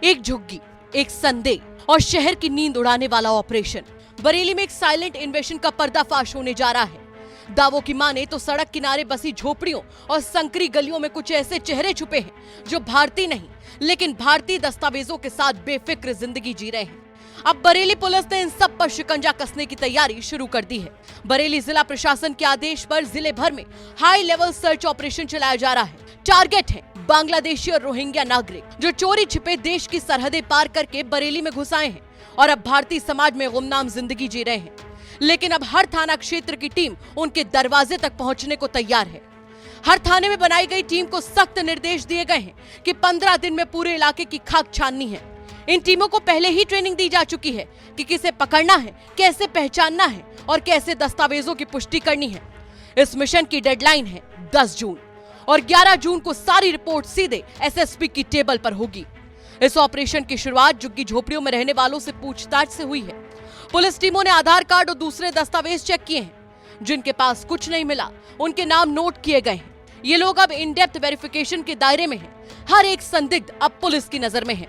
एक झुग्गी, एक संदेह और शहर की नींद उड़ाने वाला ऑपरेशन। बरेली में एक साइलेंट इन्वेशन का पर्दाफाश होने जा रहा है। दावों की माने तो सड़क किनारे बसी झोपड़ियों और संकरी गलियों में कुछ ऐसे चेहरे छुपे हैं जो भारतीय नहीं लेकिन भारतीय दस्तावेजों के साथ बेफिक्र जिंदगी जी रहे हैं। अब बरेली पुलिस ने इन सब पर शिकंजा कसने की तैयारी शुरू कर दी है। बरेली जिला प्रशासन के आदेश पर जिले भर में हाई लेवल सर्च ऑपरेशन चलाया जा रहा है। टारगेट है बांग्लादेशी और रोहिंग्या नागरिक जो चोरी छिपे देश की सरहदें पार करके बरेली में घुस आए हैं और अब भारतीय समाज में गुमनाम जिंदगी जी रहे हैं। लेकिन अब हर थाना क्षेत्र की टीम उनके दरवाजे तक पहुंचने को तैयार है। हर थाने में बनाई गई टीम को सख्त निर्देश दिए गए हैं कि 15 दिन में पूरे इलाके की खाक छाननी है। इन टीमों को पहले ही ट्रेनिंग दी जा चुकी है कि किसे पकड़ना है, कैसे पहचानना है और कैसे दस्तावेजों की पुष्टि करनी है। इस मिशन की डेडलाइन है 10 जून और 11 जून को सारी रिपोर्ट सीधे एसएसपी की टेबल पर होगी। इस ऑपरेशन की शुरुआत झुग्गी झोपड़ियों में रहने वालों से पूछताछ से हुई है। पुलिस टीमों ने आधार कार्ड और दूसरे दस्तावेज चेक किए हैं। जिनके पास कुछ नहीं मिला उनके नाम नोट किए गए हैं। ये लोग अब इन डेप्थ वेरिफिकेशन के दायरे में हैं। हर एक संदिग्ध अब पुलिस की नजर में है।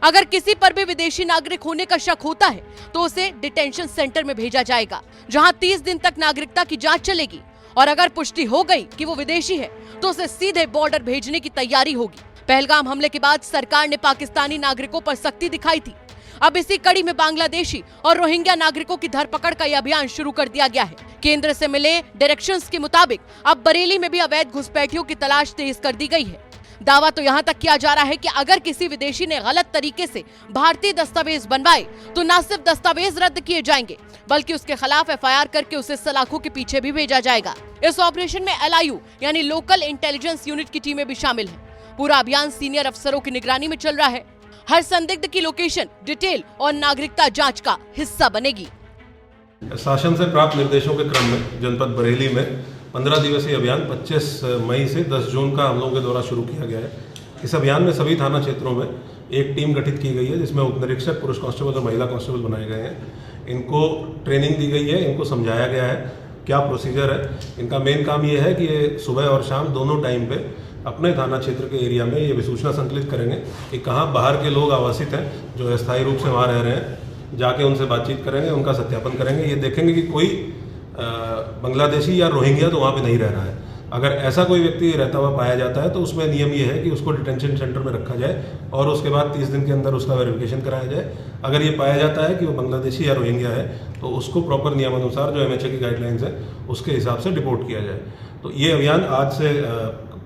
अगर किसी पर भी विदेशी नागरिक होने का शक होता है तो उसे डिटेंशन सेंटर में भेजा जाएगा, जहां 30 दिन तक नागरिकता की जांच चलेगी और अगर पुष्टि हो गई कि वो विदेशी है तो उसे सीधे बॉर्डर भेजने की तैयारी होगी। पहलगाम हमले के बाद सरकार ने पाकिस्तानी नागरिकों पर सख्ती दिखाई थी। अब इसी कड़ी में बांग्लादेशी और रोहिंग्या नागरिकों की धरपकड़ का यह अभियान शुरू कर दिया गया है। केंद्र से मिले डायरेक्शंस के मुताबिक अब बरेली में भी अवैध घुसपैठियों की तलाश तेज कर दी गई है। दावा तो यहाँ तक किया जा रहा है कि अगर किसी विदेशी ने गलत तरीके से भारतीय दस्तावेज बनवाए तो न सिर्फ दस्तावेज रद्द किए जाएंगे बल्कि उसके खिलाफ एफआईआर करके उसे सलाखों के पीछे भी भेजा जाएगा। इस ऑपरेशन में एलआईयू यानी लोकल इंटेलिजेंस यूनिट की टीमें भी शामिल हैं। पूरा अभियान सीनियर अफसरों की निगरानी में चल रहा है। हर संदिग्ध की लोकेशन, डिटेल और नागरिकता जांच का हिस्सा बनेगी। शासन से प्राप्त निर्देशों के क्रम में जनपद बरेली में 15 दिवसीय अभियान 25 मई से 10 जून का हम लोगों के द्वारा शुरू किया गया है। इस अभियान में सभी थाना क्षेत्रों में एक टीम गठित की गई है जिसमें उप निरीक्षक, पुरुष कांस्टेबल और महिला कांस्टेबल बनाए गए हैं। इनको ट्रेनिंग दी गई है, इनको समझाया गया है क्या प्रोसीजर है। इनका मेन काम ये है कि ये सुबह और शाम दोनों टाइम पे अपने थाना क्षेत्र के एरिया में ये विसूचना संकलित करेंगे कि कहाँ बाहर के लोग आवासित हैं जो अस्थायी रूप से वहाँ रह रहे हैं। जाके उनसे बातचीत करेंगे, उनका सत्यापन करेंगे। ये देखेंगे कि कोई बांग्लादेशी या रोहिंग्या तो वहाँ पे नहीं रह रहा है। अगर ऐसा कोई व्यक्ति रहता हुआ पाया जाता है तो उसमें नियम ये है कि उसको डिटेंशन सेंटर में रखा जाए और उसके बाद 30 दिन के अंदर उसका वेरिफिकेशन कराया जाए। अगर ये पाया जाता है कि वो बांग्लादेशी या रोहिंग्या है तो उसको प्रॉपर नियमानुसार जो एमएचए की गाइडलाइंस है उसके हिसाब से डिपोर्ट किया जाए। तो ये अभियान आज से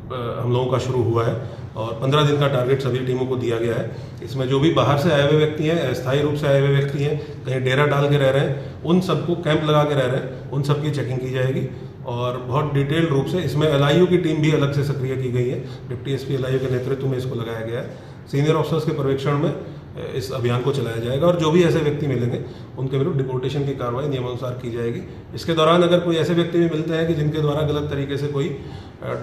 हम लोगों का शुरू हुआ है और 15 दिन का टारगेट सभी टीमों को दिया गया है। इसमें जो भी बाहर से आए हुए व्यक्ति हैं, अस्थायी रूप से आए हुए व्यक्ति हैं, कहीं डेरा डाल के रह रहे हैं, उन सबको कैंप लगा के रह रहे हैं, उन सबकी चेकिंग की जाएगी और बहुत डिटेल रूप से इसमें एलआईयू की टीम भी अलग से सक्रिय की गई है। डिप्टी एसपी एलआईयू के नेतृत्व में इसको लगाया गया है। सीनियर ऑफिसर्स के पर्यवेक्षण में इस अभियान को चलाया जाएगा और जो भी ऐसे व्यक्ति मिलेंगे उनके विरुद्ध डिपोर्टेशन की कार्रवाई नियमानुसार की जाएगी। इसके दौरान अगर कोई ऐसे व्यक्ति भी मिलते हैं कि जिनके द्वारा गलत तरीके से कोई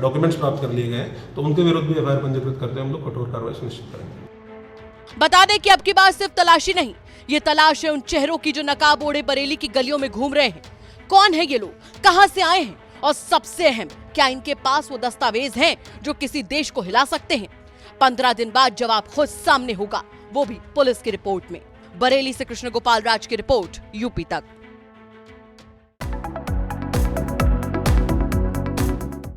डॉक्यूमेंट्स प्राप्त कर लिए गए हैं तो उनके विरुद्ध भी एफआईआर पंजीकृत करते हैं हम लोग कठोर कार्रवाई सुनिश्चित करेंगे। बता दें कि अब की बार सिर्फ तलाशी नहीं, ये तलाश है उन चेहरों की जो नकाब ओढ़े बरेली की गलियों में घूम रहे हैं। कौन है ये लोग, कहां से आए हैं और सबसे अहम, क्या इनके पास वो दस्तावेज हैं जो किसी देश को हिला सकते हैं। 15 दिन बाद जवाब खुद सामने होगा, वो भी पुलिस की रिपोर्ट में। बरेली से कृष्ण गोपाल राज की रिपोर्ट, यूपी तक।